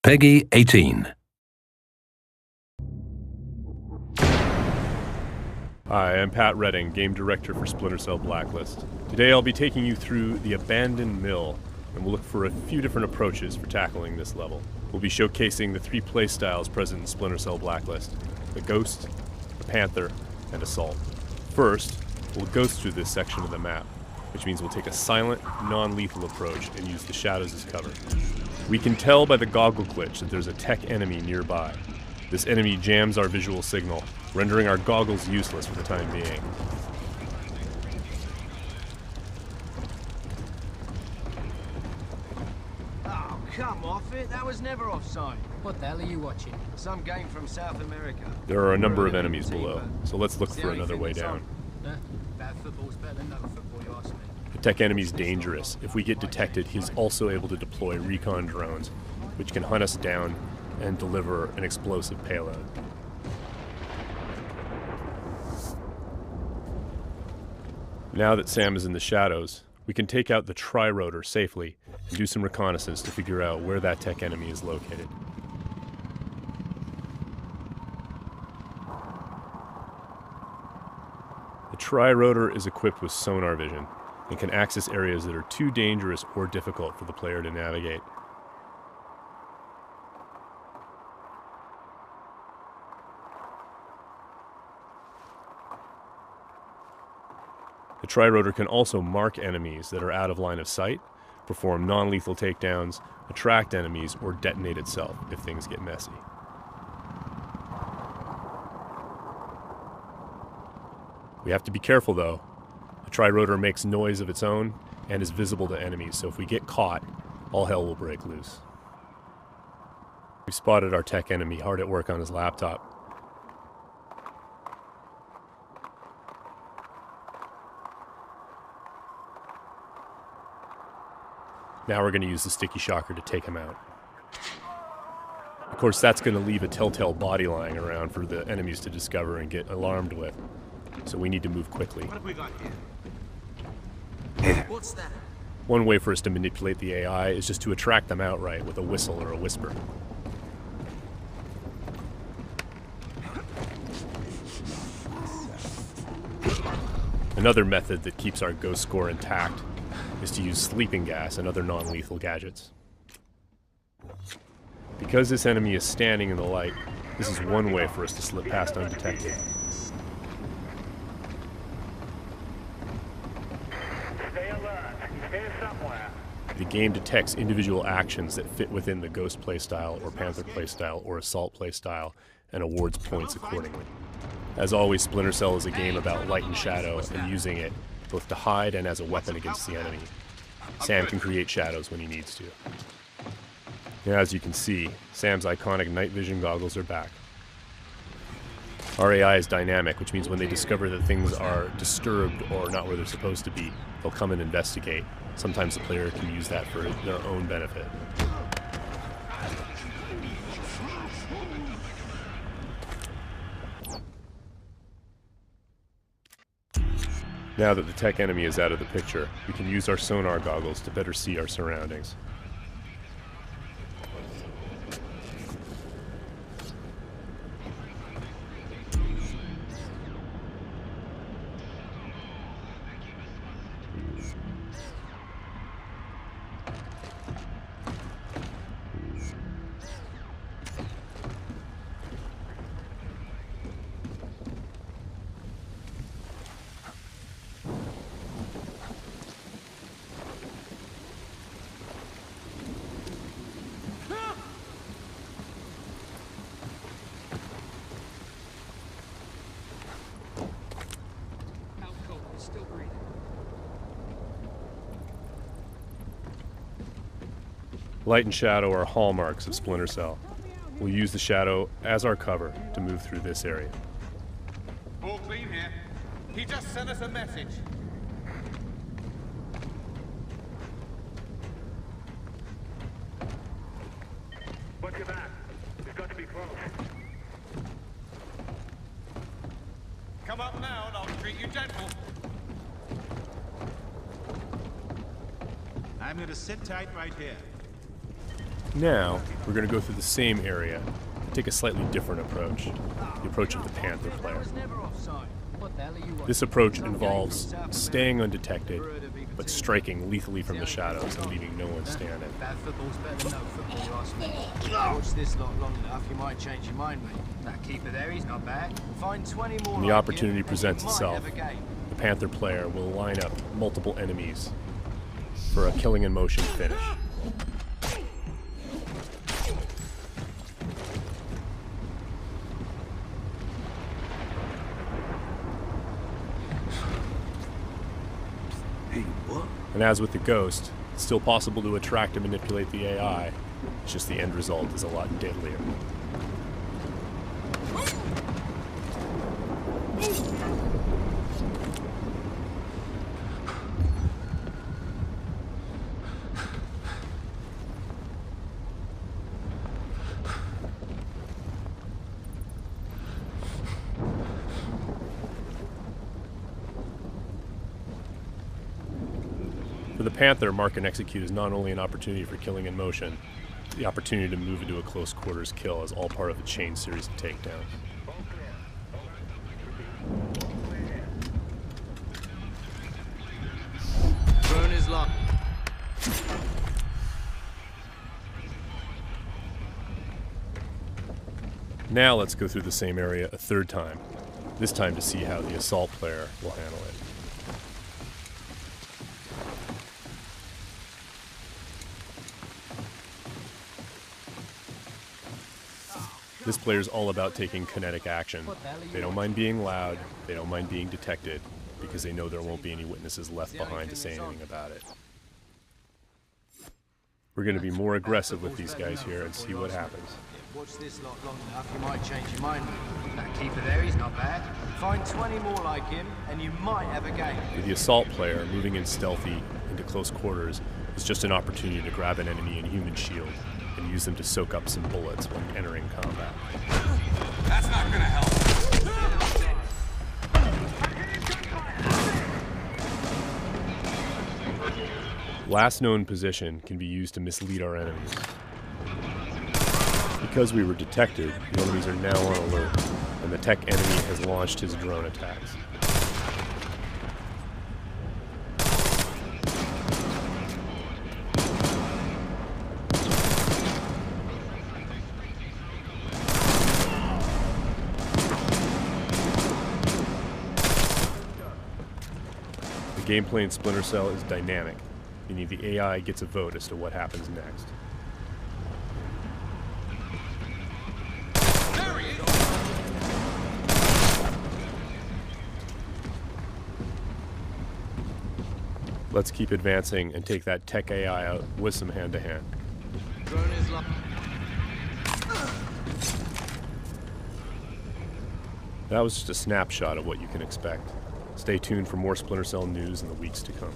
Peggy 18. Hi, I'm Pat Redding, Game Director for Splinter Blacklist. Today I'll be taking you through the Abandoned Mill, and we'll look for a few different approaches for tackling this level. We'll be showcasing the three playstyles present in Splinter Blacklist: the Ghost, the Panther, and Assault. First, we'll ghost through this section of the map, which means we'll take a silent, non-lethal approach and use the shadows as cover. We can tell by the goggle glitch that there's a tech enemy nearby. This enemy jams our visual signal, rendering our goggles useless for the time being. Oh, come off it. That was never offside. What the hell are you watching? Some game from South America. There are a number of enemies below, so let's look for another way down. Bad football's better than no football, you ask me. The tech enemy's dangerous. If we get detected, he's also able to deploy recon drones, which can hunt us down and deliver an explosive payload. Now that Sam is in the shadows, we can take out the tri-rotor safely and do some reconnaissance to figure out where that tech enemy is located. The tri-rotor is equipped with sonar vision and can access areas that are too dangerous or difficult for the player to navigate. The tri-rotor can also mark enemies that are out of line of sight, perform non-lethal takedowns, attract enemies, or detonate itself if things get messy. We have to be careful though. The tri-rotor makes noise of its own and is visible to enemies, so if we get caught, all hell will break loose. We've spotted our tech enemy hard at work on his laptop. Now we're going to use the sticky shocker to take him out. Of course, that's going to leave a telltale body lying around for the enemies to discover and get alarmed with. So we need to move quickly. What have we got here? What's that? One way for us to manipulate the AI is just to attract them outright with a whistle or a whisper. Another method that keeps our ghost score intact is to use sleeping gas and other non-lethal gadgets. Because this enemy is standing in the light, this is one way for us to slip past undetected. Stay alert. He's here somewhere. The game detects individual actions that fit within the Ghost playstyle or Panther playstyle or Assault playstyle and awards points accordingly. As always, Splinter Cell is a game about light and shadow and using it both to hide and as a weapon against the enemy. Sam can create shadows when he needs to. Now, as you can see, Sam's iconic night vision goggles are back. Our AI is dynamic, which means when they discover that things are disturbed or not where they're supposed to be, they'll come and investigate. Sometimes the player can use that for their own benefit. Now that the tech enemy is out of the picture, we can use our sonar goggles to better see our surroundings. Still breathing. Light and shadow are hallmarks of Splinter Cell. We'll use the shadow as our cover to move through this area. All clean here. He just sent us a message. Watch your back. We've got to be close. Come up now and I'll treat you gentle. I'm gonna sit tight right here. Now, we're going to go through the same area and take a slightly different approach, the approach of the Panther player. What the hell are you watching? This approach involves staying undetected, but striking lethally from the shadows and leaving no one standing. Bad football's better than no football, you ask me. Watch this lot long enough, you might change your mind, mate. That keeper there, he's not bad. Find 20 more When the like opportunity him, and presents you might itself, have a game. the Panther player will line up multiple enemies for a killing in motion finish. And as with the Ghost, it's still possible to attract and manipulate the AI. It's just the end result is a lot deadlier. For the Panther, mark and execute is not only an opportunity for killing in motion, the opportunity to move into a close quarters kill is all part of a chain series of takedowns. Drone is locked. Now let's go through the same area a third time, this time to see how the assault player will handle it. This player is all about taking kinetic action. They don't mind being loud, they don't mind being detected, because they know there won't be any witnesses left behind to say anything about it. We're going to be more aggressive with these guys here and see what happens. Watch this lot long enough, you might change your mind, mate. That keeper there, he's not bad. Find 20 more like him, and you might have a game. For the assault player, moving in stealthy into close quarters is just an opportunity to grab an enemy in human shield and use them to soak up some bullets when entering combat. That's not gonna help. Last known position can be used to mislead our enemies. Because we were detected, the enemies are now on alert, and the tech enemy has launched his drone attacks. The gameplay in Splinter Cell is dynamic, meaning the AI gets a vote as to what happens next. Let's keep advancing and take that tech AI out with some hand-to-hand. Drone is locked. That was just a snapshot of what you can expect. Stay tuned for more Splinter Cell news in the weeks to come.